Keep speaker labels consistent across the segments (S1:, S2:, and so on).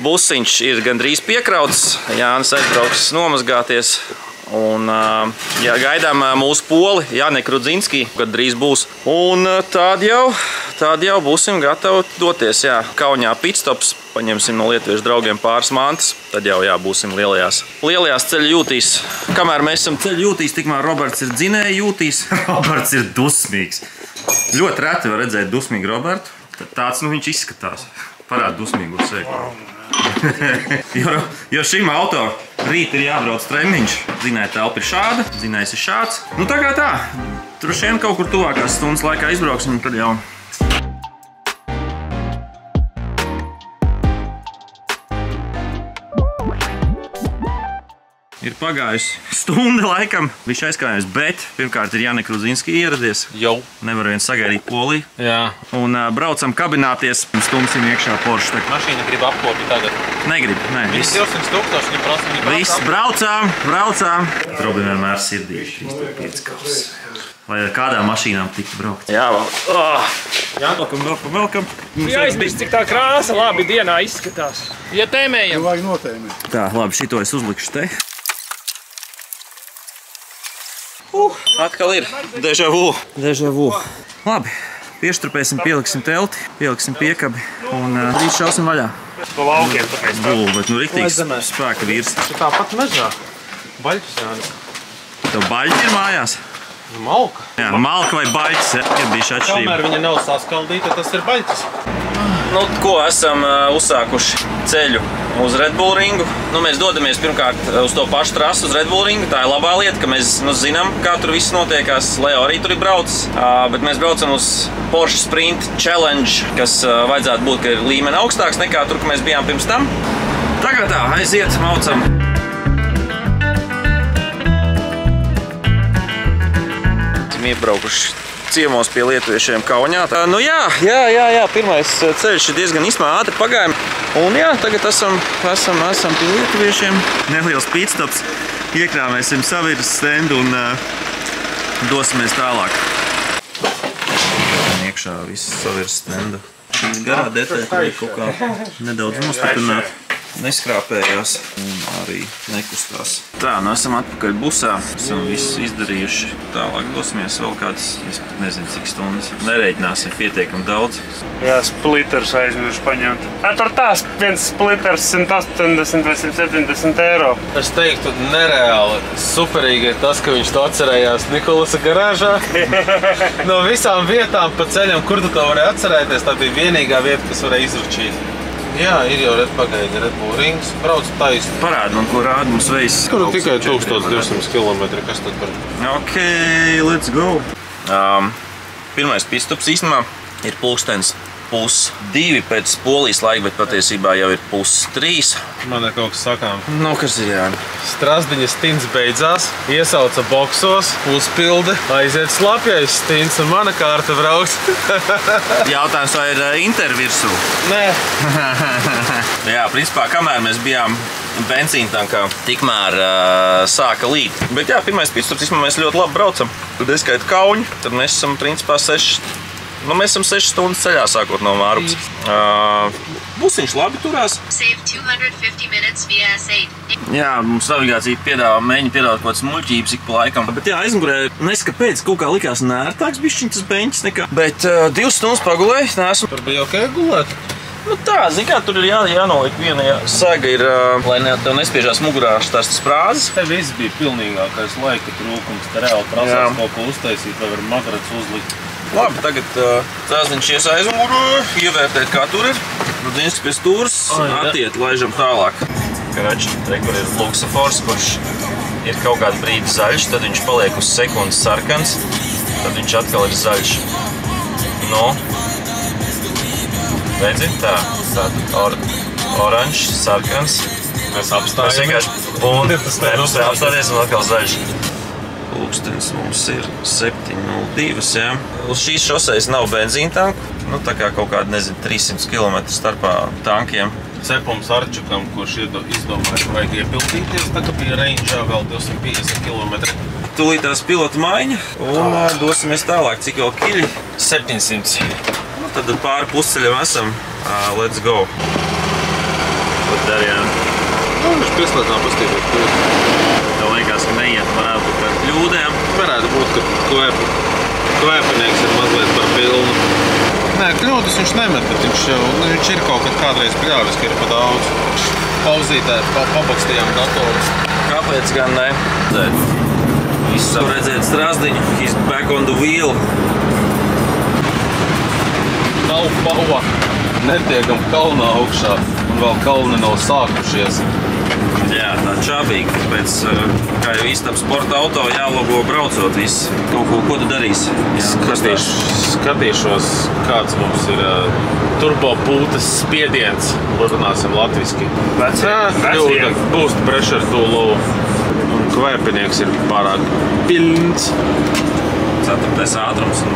S1: busiņš ir gandrīz piekrauts. Jānis aizbrauks nomazgāties. Un gaidām mūsu poli, Jānis Rudzinski, kad drīz būs. Un tad jau būsim gatavi doties. Jā. Kaunijā pitstops, paņemsim no lietuviešu draugiem pāris mantas. Tad jau būsim lielajās ceļu jūtīs. Kamēr mēs esam ceļu jūtīs, tikmēr Roberts ir dzinēja jūtīs. Roberts ir dusmīgs. Ļoti reti var redzēt dusmīgu Robertu. Tāds viņš izskatās. Parāda dusmīgu sēklu. jo šim auto rīt ir jābrauc treniņš. Dzinēja telpa ir šāda, dzinējs ir šāds. Nu tā kā tā. Droši vien kaut kur tuvākās stundas laikā izbrauksim, tad jau. Ir pagājusi stunda laikam. Viņš aizkrājās, bet pirmkārt ir Jānis Rudzinski ieradies.
S2: Jau. Nevar
S1: vien sagaidīt Poliju.
S2: Jā.
S1: Un braucam kabināties. Stumsim iekšā Porsche.
S2: Mašīna grib apkopīt tagad.
S1: Negrib, nē.
S2: Viss 200 tūkstoši, viņi prasa, viņi braucam.
S1: Viss, braucām. Robin vienmēr sirdī 305 kaus. Lai ar kādām mašīnām tiktu braukt. Jā, welcome.
S3: Aizmirst, cik tā krāsa labi dienā izskatās. Ietēmējam.
S4: Vajag notēmēt.
S1: Tā, labi, šito es uzlikšu te. Atkal ir déjà vu. Labi, pieštrupēsim, pieliksim telti, pieliksim piekabi un rīt šausim vaļā.
S3: Pa laukiem tāpēc tā.
S1: Bet nu riktīgs spēka vīrs.
S2: Tāpat mežā. Baļķis, Jānis.
S1: Tev baļķi ir mājās?
S2: Malka.
S1: Jā, malka vai baļķis, ir bijuši atšķirība.
S2: Kamēr viņa nav saskaldīta, tas ir baļķis.
S1: Nu, ko esam uzsākuši ceļu uz Red Bull ringu. Nu, mēs dodamies pirmkārt uz to pašu trasu uz Red Bull ringu. Tā ir labā lieta, ka mēs zinām, kā tur viss notiekās. Leo arī tur ir braucis. Bet mēs braucam uz Porsche Sprint Challenge, kas vajadzētu būt, ka ir līmeni augstāks nekā tur, ka mēs bijām pirms tam. Tagad tā, aiziet, maucam. Esam iebraukuši ciemos pie lietuviešiem Kaunijā. Nu jā, pirmais ceļš ir diezgan ātri pagājām. Un jā, tagad esam pie lietuviešiem. Neliels pitstops. Iekrāmēsim savirs stendu un dosimies tālāk. Iekšā viss savirs stenda. Šī garā detaļa ir kaut kā nedaudz nostiprināta. Neskrāpējās un arī nekustās. Tā, nu esam atpakaļ busā. Esam visu izdarījuši. Tālāk dosimies vēl kāds, es nezinu cik stundas. Nereiķināsim pietiekami daudz.
S3: Jā, splitters aizmiršu paņemt. Tur tās viens splitters 180 vai 170 eiro.
S2: Es teiktu, nereāli superīgi ir tas, ka viņš to atcerējās Nikolasa garāžā. No visām vietām pa ceļam, kur tu to varēji atcerēties, tā bija vienīgā vieta, kas varēja izručīt. Jā, ir jau pagaida Red Bull rings, brauc taisni.
S1: Parāda man, ko rāda mums veids.
S2: Kur tikai 1200 km, kas tad par?
S1: Ok, let's go. Pirmais pitstops īstenībā ir pulkstens 1:02 pēc Polijas laika, bet patiesībā jau ir 1:03.
S2: Man ir kaut kas sakām.
S1: Nu, kas ir Jāni?
S2: Strasdiņa stints beidzās, iesauca boksos, uzpilde, aiziet slapjais stints un mana kārta brauks.
S1: Jautājums, vai ir intervirsū?
S2: Nē.
S1: Jā, principā, kamēr mēs bijām benzīna tankā, tikmēr sāka līt. Bet jā, pirmais pitstops, mēs ļoti labi braucam. Tad eskait Kauņu, tad mēs esam principā 6 stundas ceļā, sākot no Mārupas. Busiņš labi turās. Jā, mums navigācija mēģina piedāvāt kaut kāds muļķības ik pa laikam. Bet jā, aizmugurē neskapēc, kaut kā likās nērtāks bišķiņ tas beņķis nekā. Bet 2 stundas pagulēju, neesmu.
S2: Tur bija ok gulēt.
S1: Nu tā, zin kā, tur ir jānoliek viena saga ir, lai tev nespiežās mugurā tās sprāzes.
S2: Te viss bija pilnīgākais laika trūkums. Te reāli prasās kaut ko uztaisīt, vai var madrats uzlikt.
S1: Labi, tagad Cēsniņš ies aizmuguru, ievērtēt, kā tur ir. Rudzinski pie stūras, attiet, laižam tālāk. Karači, kur ir luksafors, kurš ir kaut kādu brīdi zaļš, tad viņš paliek uz sekundes sarkans, tad viņš atkal ir zaļš. Nu, redzi, tā, oranžs, sarkans.
S2: Mēs apstājamies.
S1: Un mēs apstāties un atkal zaļš. Pulkstenis mums ir 7:02, jā. Uz šīs šosejas nav benzīna tanku. Nu, tā kā kaut kāda, nezinu, 300 km starpā tankiem.
S2: Cepums Arčukam, kurš izdomāja, ka vajag iepildīties, tā kā bija rangeā vēl 250 km.
S1: Tūlītās pilota maiņa un dosimies tālāk, cik vēl kiļi?
S2: 700.
S1: Nu, tad pāri pusceļam esam. Let's go. dara, jā.
S2: Nu, viņš pieslētnā pastīties kļūdu.
S1: Tev liekas, ka neiet varētu būt par kļūdēm.
S2: Varētu būt, ka kvēpinieks ir mazliet par pilnu. Nē, kļūdas viņš nemet, bet viņš ir kaut kad kādreiz pļāvis, ka ir pa daudz. Pauzītē, pabakstījām datorus.
S1: Kāpēc gan ne? Viss var redzēt Strazdiņu. He's back on the wheel.
S2: Nav pauva. Netiekam kalnā augšā. Un vēl kalni nav sākušies.
S1: Jā, tā čābīgi. Tāpēc, kā jau īstam sporta auto, jālogo braucot viss. Ko tu darīsi?
S2: Skatīšos, kāds mums ir turbo pūtas spiediens. Runāsim latviski. Boost pressure too low. Un kvēpinieks ir pārāk pilns.
S1: 4. ātrums un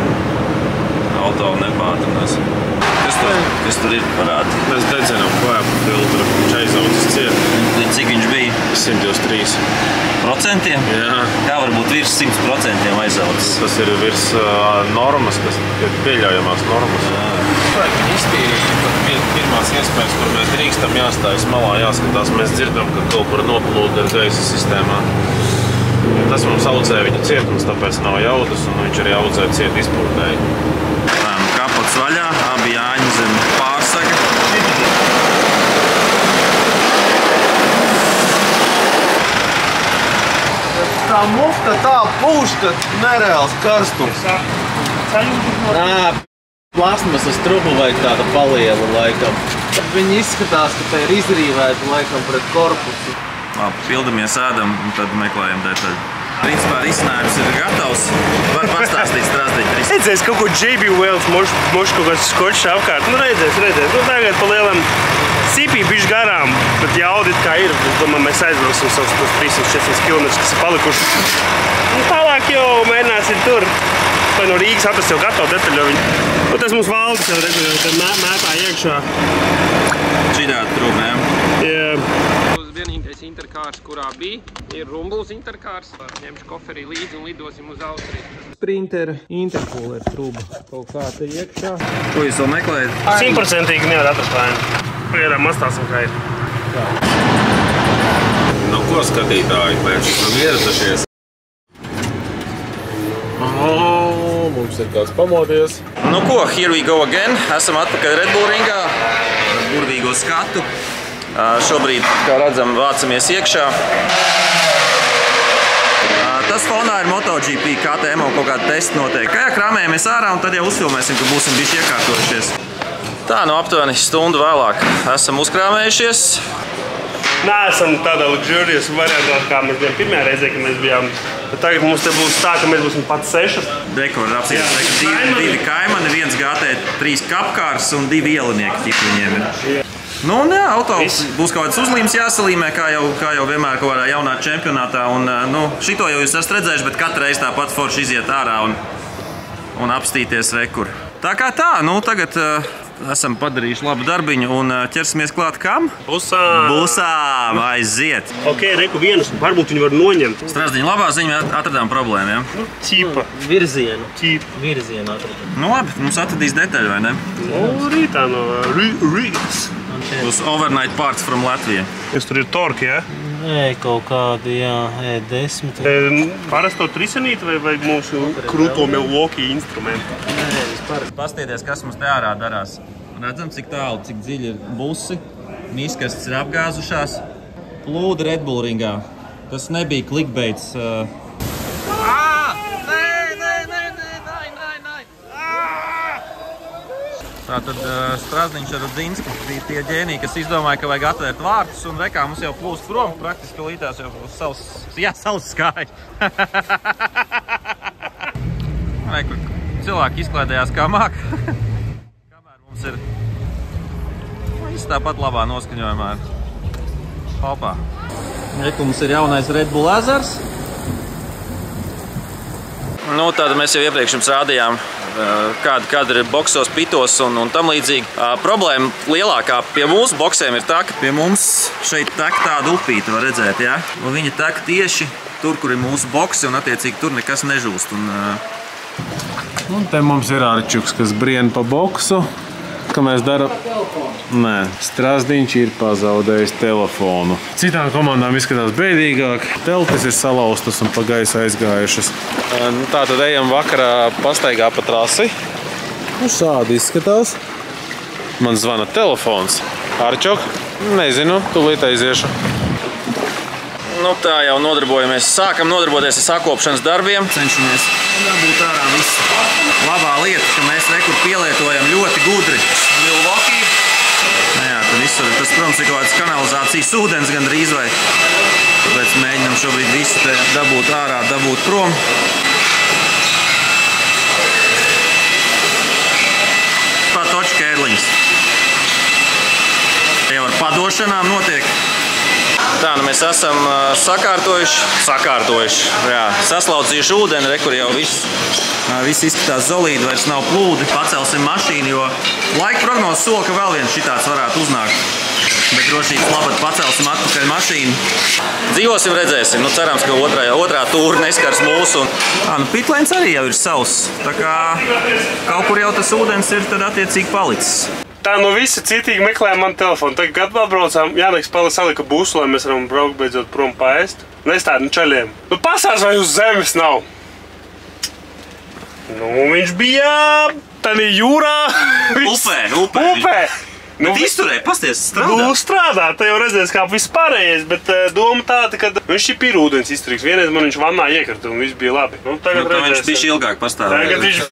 S1: auto nepātrinās. Kas tur ir parādi?
S2: Mēs dedzinām kvēpu filtru. Viņš aizaucis ciet.
S1: Cik viņš bija?
S2: 123.
S1: Procentiem?
S2: Jā.
S1: Kā var būt virs 100% aizaucis?
S2: Tas ir virs normas, kas ir pieļaujamās normas. Vajag viņi iztīrīt, pat pirmās iespējas, kur mēs drīkstam jāstājas malā, jāskatās. Mēs dzirdam, ka kaut kur noplūda gaisa sistēmā. Tas mums audzē viņa cietums, tāpēc nav jaudas, un viņš arī audzē ciet izpūtēji.
S1: Kapots vaļā, abi jāņi zem pārsaga.
S2: Tā mufta tā pūš, ka nereāls karstums. Plasmasas trubu vajag tāda paliela laikam. Viņi izskatās, ka tā ir izrīvēta laikam pret korpusu.
S1: Labi, pildamies ēdam un tad meklējam detaļu. Principā risinājums ir gatavs. Var pastāstīt Strazdiņu.
S3: Redzēs kaut ko JB Wells, moš kaut kāds skočs apkārt. Nu redzēs. Nu tagad pa lielam sīpī bišķi garām, bet jaudi kā ir. Domāju, mēs aizbrauksim savus 300-400 km, kas ir palikuši. Un tālāk jau mēģināsim tur. Vai no Rīgas atrast jau gatavu detaļoviņu. Nu tas mums valdes jau redzēs, tad mētā iekšā.
S1: Šitādi trūknēm.
S3: Jā.
S4: Vienīgais interkārs, kurā bija, ir Rumbuls interkārs. Ņemšu koferi līdzi un lidosim uz Austriju. Sprinter intercooler truba. Kaut kā te iekšā.
S1: Ko jūs vēl meklējat?
S3: 100% nevar atrast vainu. Pagaidām mastāsim, kā ir.
S2: Nu, ko skatītāji, pēc esam ieradušies? Mums ir kāds pamodies.
S1: Nu ko, here we go again. Esam atpakaļ Red Bull ringā. Ar burvīgo skatu. Šobrīd, kā redzam, vācamies iekšā. Tas fonā ir MotoGP, KTM kaut kāda testa notiek. Kā krāmējamies ārā un tad jau uzfilmēsim, ka būsim bišķi iekārtojušies. Tā, nu aptuveni stundu vēlāk esam uzkrāmējušies.
S3: Neesam tādā luxurious variantā, kā mēs bijām pirmajā reizē, kad mēs bijām. Bet tagad mums te būs tā, ka mēs būsim pat 6.
S1: Dekori apsīties, divi kaimani, 1 GT3 kapkārs un 2 ielinieki viņiem ir. Nu, un jā, auto būs kaut kāds uzlīmes jāsalīmē, kā jau vienmēr kaut kādā jaunā čempionātā. Un, nu, šito jau jūs esat redzējuši, bet katra reize tāpat forši iziet ārā un apstīties rekur. Tā kā tā, nu, tagad esam padarījuši labu darbiņu un ķersimies klāt kam? Busām, aiziet.
S3: Ok, reku vienus, varbūt viņi var noņemt.
S1: Strazdiņa labā ziņa, atradām problēmu, ja?
S3: Nu, ķipa.
S4: Virzienu.
S3: Ķipa.
S4: Virzienu atradām.
S1: Nu, labi, mums atradīs detaļu, vai ne?
S3: Nu, rītā no Rīgas.
S1: Būs overnight parts from Latvija.
S3: Kas tur ir torki, ja?
S4: Kaut kādi, jā, E10.
S3: Parasto trisenīti vai mūsu krūto Milwaukee instrumentu?
S1: Pastieties, kas mums te ārā darās. Redzam, cik tālu, cik dziļi ir busi. Miskastes ir apgāzušās. Plūda Red Bull ringā. Tas nebija clickbaits. Tātad Strazdiņš ar Rudzinski bija tie ģēniji, kas izdomāja, ka vajag atvērt vārtus un rekā mums jau plūst prom. Praktiski līdās jau savs skāj. Kur cilvēki izklaidējās kā māk. Kamēr mums ir viss tāpat labā noskaņojumā. Hopā. Reku mums ir jaunais Red Bull ezers. Nu, tāda mēs jau iepriekš jums rādījām, kāda ir boksos, pitos un tam līdzīgi. Problēma lielākā pie mūsu boksēm ir tā, ka pie mums šeit tek tāda upīte, var redzēt, ja? Un viņa tek tieši tur, kur ir mūsu boksi, un attiecīgi tur nekas nežūst.
S2: Un te mums ir Arčuks, kas brien pa boksu. Ka mēs darām? Nē, Strasdiņš ir pazaudējis telefonu. Citām komandām izskatās bēdīgāk. Teltis ir salauztas un pa gaisu aizgājušas. Tātad ejam vakarā pastaigā pa trasi. Šādi izskatās. Man zvana telefons. Arčok? Nezinu, tūlīt aiziešu.
S1: Nu, tā jau sākam nodarboties ar sakopšanas darbiem. Cenšamies dabūt ārā visu. Labā lieta, ka mēs rekur pielietojam ļoti gudri Milwaukee. Jā, tad visur tas, protams, ir kaut kāds kanalizācijas ūdens gandrīz vai. Tāpēc mēģinam šobrīd visu te dabūt ārā, dabūt prom. Patoču kērliņas. Jau ar padošanām notiek. Tā, nu mēs esam sakārtojuši, jā, saslaucījuši ūdeni, re, kur jau viss izskatās zolīdi, vairs nav plūdi. Pacelsim mašīnu, jo laika prognozes sola, ka vēl viens šitāds varētu uznākt. Bet drošības labad pacelsim atpakaļ mašīnu. Dzīvosim, redzēsim. Nu, cerams, ka otrā tūra neskars mūsu. Nu, pitlēns arī jau ir savs. Tā kā kaut kur jau tas ūdens ir tad attiecīgi palicis.
S3: Tā nu visi citīgi meklēja manu telefonu. Tagad, kad atbraucām, Jāniks salika busu, lai mēs varam braukt beidzot prom paēst. Es tādu čaļiem. Nu, pasās, vai uz zemes nav? Nu, viņš bija tādā jūrā. Upē.
S1: Nu, bet izturēja, pasties, strādā.
S3: Nu, strādā, tā jau redzēs, kā viss pārējais, bet doma tāda, ka viņš ir pīrūdens izturīgs. Vienreiz man viņš vannā iekrita un viss bija labi. Nu, tagad
S1: viņš bišķi ilgāk pastāvēja.
S3: Tagad viņš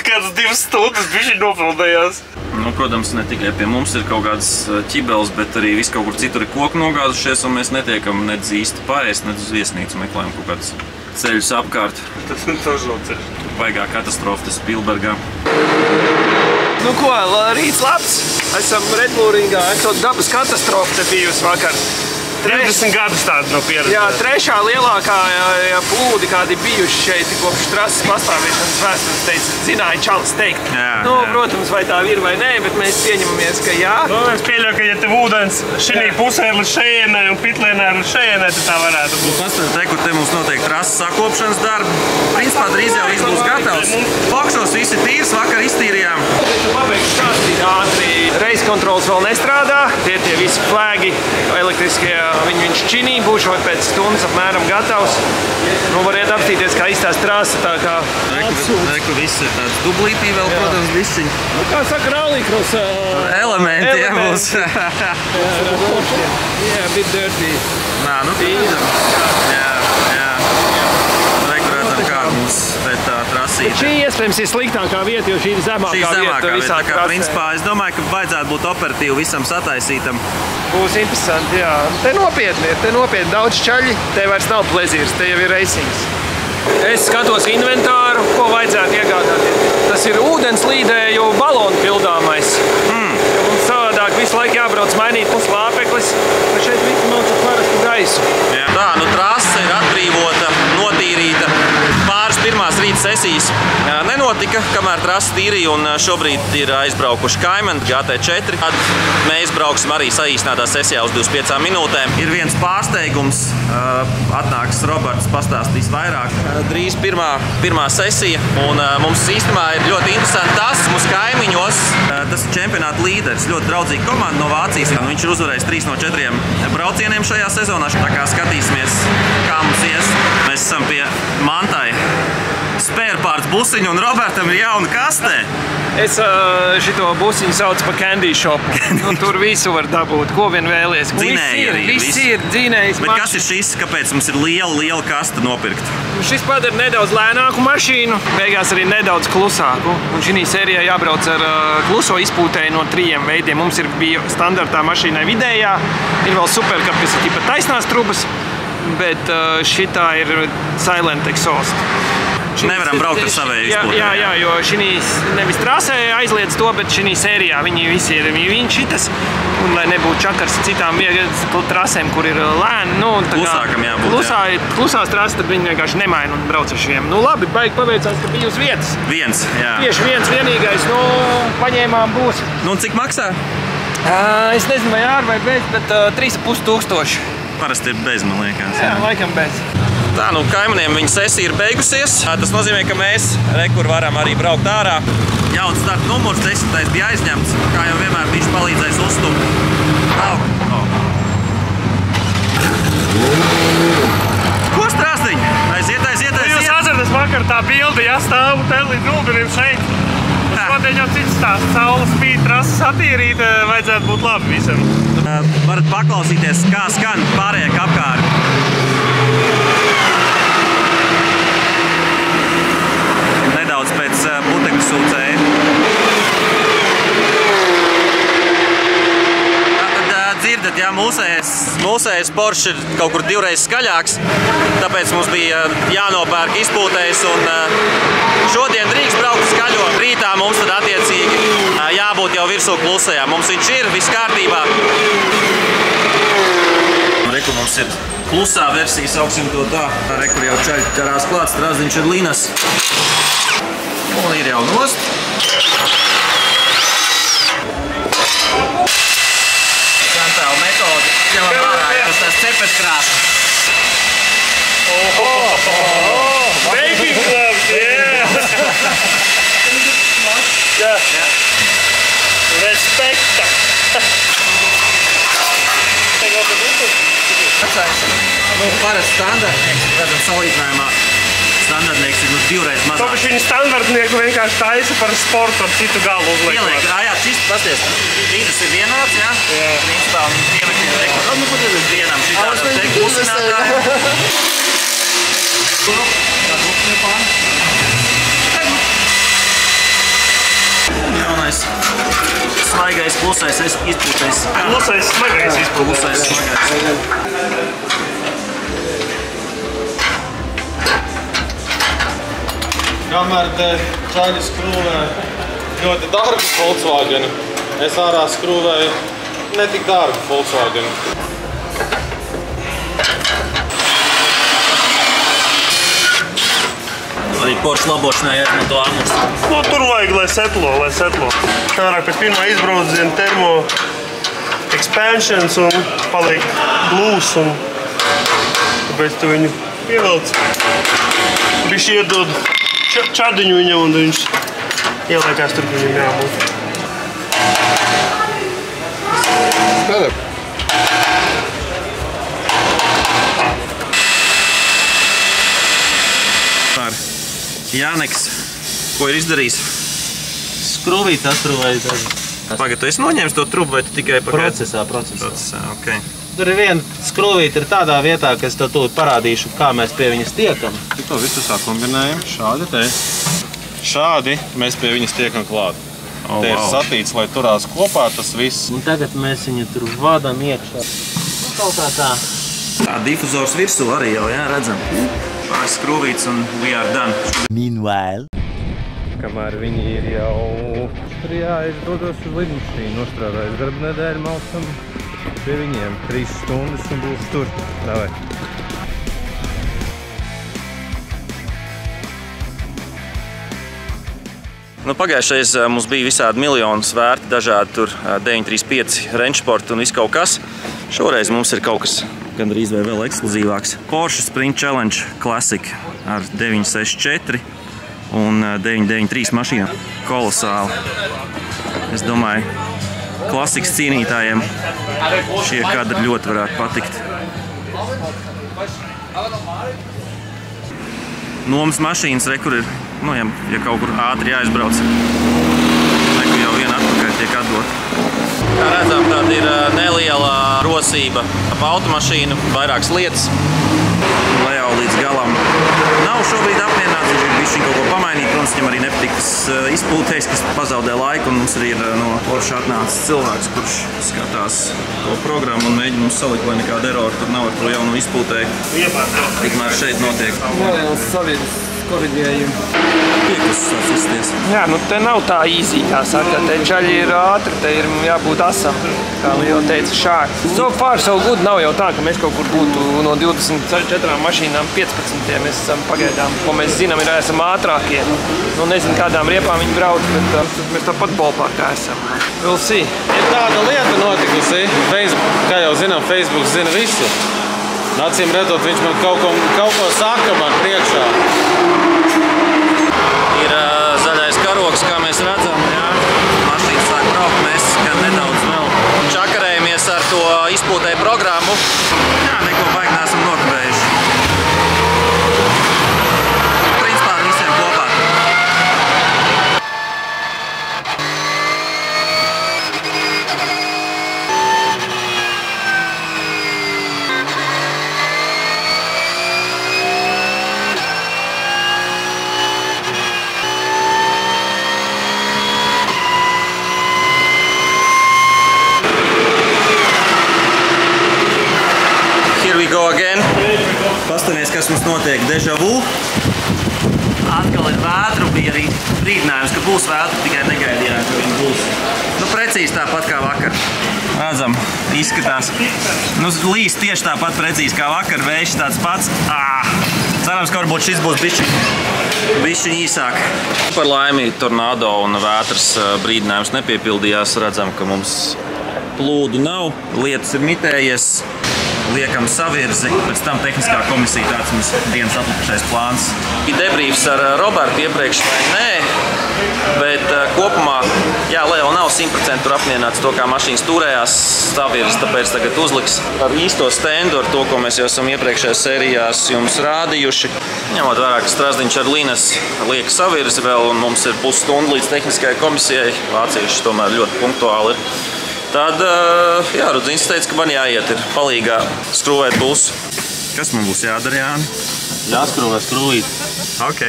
S3: kādas 2 stundas bišķi nopildējās.
S1: Nu, protams, ne tikai pie mums ir kaut kādas ķibeles, bet arī viss kaut kur citur ir koki nogāzušies, un mēs netiekam nedz īsti paēst, nedz uz viesnīcu meklējam kaut kādus ceļus apkārt.
S3: Tas nav ceļš.
S1: Baigā katastrofa tas Pilbergā.
S4: Nu ko, rīts labs. Esam Redbūringā, esot dabas katastrofa te bijusi vakar.
S3: 30 gadus tāda nav pieredze.
S4: Jā, 3. lielākā plūdi, kādi bijuši šeit kopš trases pastāvēšanas vēstures, teica, zināja Čalis teikt. Nu, protams, vai tā ir vai nē, bet mēs pieņemamies, ka jā.
S3: Nu, es pieļauju, ka ja tev ūdens šī pusē ir līdz šejienai un Pitlēnē ir līdz šejienai, tad tā varētu būt.
S1: Pastāv te, kur te mums notiek trases sakopšanas darbi. Principā drīz jau viss būs gatavs. Fokšos visi tīrs, vakar iztīrījām.
S4: Pabeigšu stāstīt ātri. Reisa kontrols vēl nestrādā. Tie visi flēgi elektriskie. Viņš činī būs vai pēc stundas apmēram gatavs. Nu, variet apstīties, kā izstās trasa, tā kā
S1: Reku viss ir tāds dublītī vēl, protams, visiņi.
S3: Nu, kā saka, rallykross
S1: elementi, jā, būs.
S4: Jā, bit dirty.
S1: Nā, nu, protams. Jā. Reku redzam, kā mums pēc tā trasīta.
S3: Šī iespējams ir sliktākā vieta, jo šī ir zemākā vieta.
S1: Tā kā, principā, es domāju, ka vajadzētu būt operatīvi visam sataisītam.
S4: Būs interesanti, jā. Te nopietni daudz čaļi, te vairs nav plezīrs, te jau ir racings. Es skatos inventāru, ko vajadzētu iegādāties. Tas ir ūdenslīdēju balonu pildāmais. Jo mums savādāk visu laiku jābrauc mainīt mums lāpeklis, bet šeit visi mums ar parastu gaisu.
S1: Jā. Tā, nu trasa ir atbrīvota, notīrīta. Pāris pirmās rīta sesijas nenotika, kamēr trasa tīrīja, un šobrīd ir aizbraukuši kaimeni GT4. Tad mēs brauksim arī saīsnātā sesijā uz 25 minūtēm. Ir viens pārsteigums, atnāks Roberts, pastāstīs vairāk. Drīz pirmā sesija, un mums īstenībā ir ļoti interesanti tas, mūsu kaimiņos, tas ir čempionāta līderis, ļoti draudzīga komanda no Vācijas. Viņš ir uzvarējis 3 no 4 braucieniem šajā sezonā, tā kā skatīsimies, kā mums ies. Mēs esam pie Mantai spērpārts busiņu, un Robertam ir jauna kastē.
S4: Es šito busiņu saucu par candy shop. Tur visu var dabūt, ko vien vēlies.
S1: Dzinēji arī.
S4: Viss ir dzinējis.
S1: Bet kas ir šis? Kāpēc mums ir liela kasta nopirkt?
S4: Šis padara nedaudz lēnāku mašīnu, beigās arī nedaudz klusāku. Un šī sērijā jābrauc ar kluso izpūtēju no 3 veidiem. Mums bija standartā mašīnai vidējā, ir vēl superkaps, ir taisnās trubas, bet šitā ir silent exhaust.
S1: Nevaram braukt ar savēju izpūtēju.
S4: Jā, jo šī nevis trasē aizliedz to, bet šī sērijā viņi visi ir šitas. Un lai nebūtu čakars citām trasēm, kur ir lēni.
S1: Klusākam jābūt,
S4: Klusās trases, tad viņi vienkārši nemaina un brauc ar šiem. Nu labi, baigi paveicās, ka bija uz vietas.
S1: Viens, jā.
S4: Tieši vienīgais, paņēmām būs.
S1: Nu un cik maksā?
S4: Es nezinu, vai ār vai bez, bet 3,5 tūkstoši.
S1: parasti ir bez, man liekas.
S4: Jā, laikam bez.
S1: Tā, nu kaimiņiem viņa sesija ir beigusies. Tas nozīmē, ka mēs rekur varam arī braukt ārā. Jauns starta numurs 10. bija aizņemts. Kā jau vienmēr viņš palīdzēs uzstumt. Ko strāstiņ? Aiziet!
S3: Jūs atcerat vakar tā bildi, ja stāvu te līdz ūdenim šeit. Šodien jau cits stāsts. Saula spīd, trases attīrīt, vajadzētu būt labi visam.
S1: Varat paklausīties, kā skan pārējie apkārt. Nedaudz pēc putekļu sūcēja. Dzirdat, jā, mūsējais Porsche ir kaut kur 2 reizes skaļāks, tāpēc mums bija jānopērk izpūtējs un šodien drīkst braukt skaļo. Rītā mums tad attiecīgi jābūt jau virsū klusējā. Mums viņš ir, viss kārtībā. Reku mums ir klusā versija, sauksim to tā. Reku jau čaļi ķerās klāt, strāzdiņš ir linas. Un ir jau nost. Santāla metodi. Ņemam ārā, jā, tas cepetkrās.
S3: Baby gloves, yeah! Yeah. Respekta!
S1: Parasti standartnieks, redzam, salīdzinājumā. Standartnieks ir 2 reizes mazāk.
S3: Tāpēc viņi standartnieku vienkārši taisa par sportu ar citu galu uzliekot.
S1: Pieliek, jā, čist, pasties, vīdus ir vienāds, jā? Jā. Principā, pieliek ir rekordu. Nu, kur ir vienam šitāda te klusinātāja. Jaunais, smaigais, klusais izpūtais.
S3: Klusais, smagais izpūtais.
S1: Klusais, smagais.
S2: Kamēr te čaļi skrūvē ļoti dārgu Volkswagenu, es ārā skrūvēju ne tik dārgu Volkswagenu.
S1: Arī Porsche labošanai jāizmanto āmurs.
S3: Nu, tur vajag, lai setlo. Tārāk pēc pirmā izbrauciena termo expansions un paliek glūs un tāpēc tu viņu pievelc. Bišķi iedod čadiņu viņam un viņš ieliekās tur, kur viņam jābūt.
S1: Jāneks, ko ir izdarījis?
S2: Skrūvīt atprūvējis.
S1: Pagad, tu esi noņēmis to trubu vai tu tikai
S2: Procesā.
S1: Okay.
S2: Tur ir viena skrūvīte ir tādā vietā, ka es tev tūlīt parādīšu, kā mēs pie viņas tiekam. To visu sakombinējam. Šādi te. Šādi mēs pie viņas tiekam klāt. Te ir satīts, lai turās kopā tas viss. Un tagad mēs viņu tur vadam iekšā. Kaut kā tā.
S1: Tā difuzors virsū arī jau, jā, redzam. Pāris skrūvītes un we are done.
S5: Meanwhile.
S6: Kamēr viņi ir jau Austrijā, es dodos uz lidmašīnu, nostrādājos darba nedēļu, malcam pie viņiem 3 stundas un būs tur. Davai.
S1: Nu, pagājušais mums bija visādi miljonus vērti, dažādi tur 935 Rennsport un viss kaut kas. Šoreiz mums ir kaut kas gandrīz vai vēl ekskluzīvāks. Porsche Sprint Challenge Classic ar 964 un 993 mašīnu. Kolosāli. Es domāju, klasikas cīnītājiem šie kadri ļoti varētu patikt. Nomas mašīnas, kur ir, nu, ja kaut kur ātri jāizbrauc, kur jau viena atpakaļ tiek atdot. Kā redzam, tad ir neliela rosība ap automašīnu, vairākas lietas. Leo līdz galam nav šobrīd apmierināts, viņš ir bišķiņ kaut ko pamainīt, protams, viņam arī nepatīk tas izpūtējs, kas pazaudē laiku, un mums arī ir no Porsche atnācis cilvēks, kurš skatās to programmu un mēģina mums salikt, lai nekāda erora tur nav ar to jaunu izpūtēju. Tikmēr šeit notiek
S4: Nelielas savietas koriģējumi.
S1: Piekus sāc izsties.
S4: Jā, nu te nav tā easy, kā saka. Te čaļi ir ātri, te ir jābūt asam, kā jau teica Šāri. So far, so good nav jau tā, ka mēs kaut kur būtu no 24 mašīnām 15. Mēs esam pagaidām, ko mēs zinām, ir esam ātrākie. Nu, nezinu, kādām riepām viņi brauc, bet mēs tāpat ballparkā esam. We'll see.
S2: Ir tāda lieta notikusi. Kā jau zinām, Facebook zina visu. Acīm redzot, viņš man kaut ko saka man priekšā.
S1: Ir zaļais karogs, kā mēs redzam, jā. Mašīna sāk braukt, mēs gan nedaudz vēl čakarējamies ar to izpūtēju programmu. Jā, neko baigi neesam nokavējuši. Principā ar visiem kopā. Here we go again. Pastamies, kas mums notiek. Deja vu. Atkal ir vētru, bija arī brīdinājums, ka būs vētru, tikai negaidījām, ka viņi būs. Nu, precīzi tāpat kā vakar. Redzam, izskatās. Nu, līs tieši tāpat precīzi kā vakar, vējš tāds pats. Cerams, ka varbūt šis būs bišķiņ īsāk. Par laimi tornado un vētras brīdinājums nepiepildījās. Redzam, ka mums plūdu nav, lietas ir mitējies. Liekam savirzi, pēc tam tehniskā komisija tāds mums dienas atlikušais plāns. Ir debriefs ar Robertu iepriekš vai nē, bet kopumā, jā, Leo nav 100% tur apmierināts to, kā mašīnas turējās savirzi, tāpēc tagad uzliks ar īsto stendu, ar to, ko mēs jau esam iepriekšējās sērijās jums rādījuši. Ņemot vērā, ka Strazdiņš ar Linas liek savirzi vēl, un mums ir pusstunda līdz tehniskajai komisijai, vācieši tomēr ļoti punktuāli ir. Tad, jā, Rudzins teica, ka man jāiet ir palīgā skrūvēt būs. Kas man būs jādara, Jāni?
S2: Jāskrūvē skrūvīt.
S1: Ok,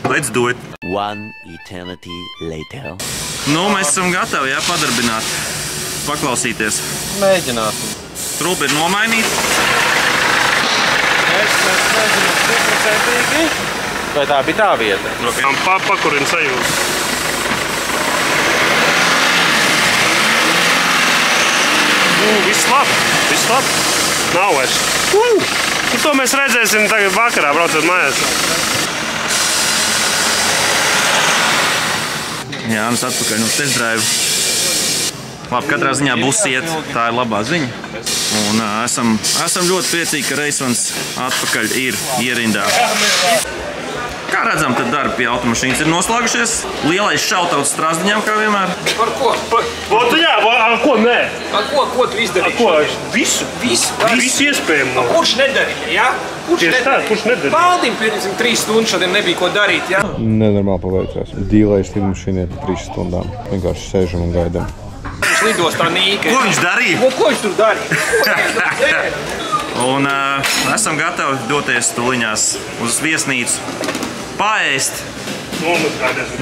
S1: let's do it.
S5: One eternity later.
S1: Nu, mēs esam gatavi, jā, padarbināt, paklausīties.
S2: Mēģināsim.
S1: Trūpa ir nomainīta.
S2: Es nezinu 100%. Vai tā bija tā vieta?
S3: Pakurina sajūta. Viss labi. Nav vairs. To mēs redzēsim tagad vakarā, braucot mājās.
S1: Jānis atpakaļ no test drive. Labi, katrā ziņā būs iet, tā ir labā ziņa. Un esam ļoti priecīgi, ka Reisvans atpakaļ ir ierindā. Kā redzam, tad darbi pie automašīnas ir noslēgušies. Lielais šautauts Strazdiņam, kā vienmēr.
S4: Par ko?
S3: Jā, ar ko nē?
S4: Ar ko tu izdarīji?
S3: Ko? Visu iespējamo.
S4: Kurš nedarīja, jā?
S3: Kurš nedarīja?
S4: Valdim pirms 3 stundu šodien nebija ko darīt, jā?
S6: Nenormāli paveicās. Dīlējas lidmašīnai pa 3 stundām. Vienkārši sēžam un gaidām.
S4: Viņš lidostā nīka.
S1: Ko viņš darīja?
S4: Ko viņš tur darīja?
S1: Un esam gatavi doties tuliņās uz viesnīcu. Paēst,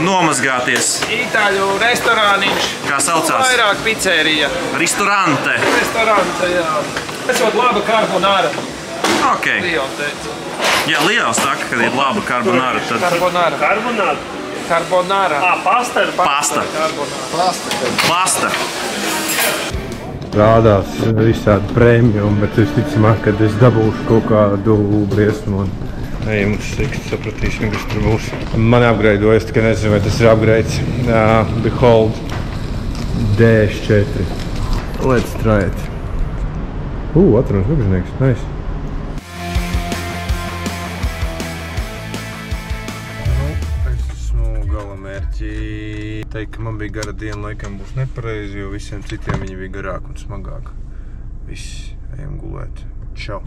S1: nomazgāties.
S4: Itāļu restorāniņš.
S1: Kā saucās?
S4: Vairāk pizzerija.
S1: Ristorante.
S4: Restorante, jā. Esot laba carbonara.
S1: Ok.
S4: Leo teica.
S1: Ja Liels saka, ka ir laba carbonara, tad
S4: Carbonara. Carbonara.
S3: Pasta ir
S1: pasta. Pasta.
S6: Rādās visādi prēmijumi, bet visticamāk, kad es dabūšu kaut kādu briesmu un ejam uz sikstu, sapratīsim, kas tur būs. Man upgrade, es tikai nezinu, vai tas ir upgrades. Behold DS4. Let's try it. Atrunas rubžnieks, nice. Es esmu galamērķi. Teikt, ka man bija gara diena, laikam būs nepareizi, jo visiem citiem viņi bija garāk un smagāk. Viss, ejam gulēt. Čau!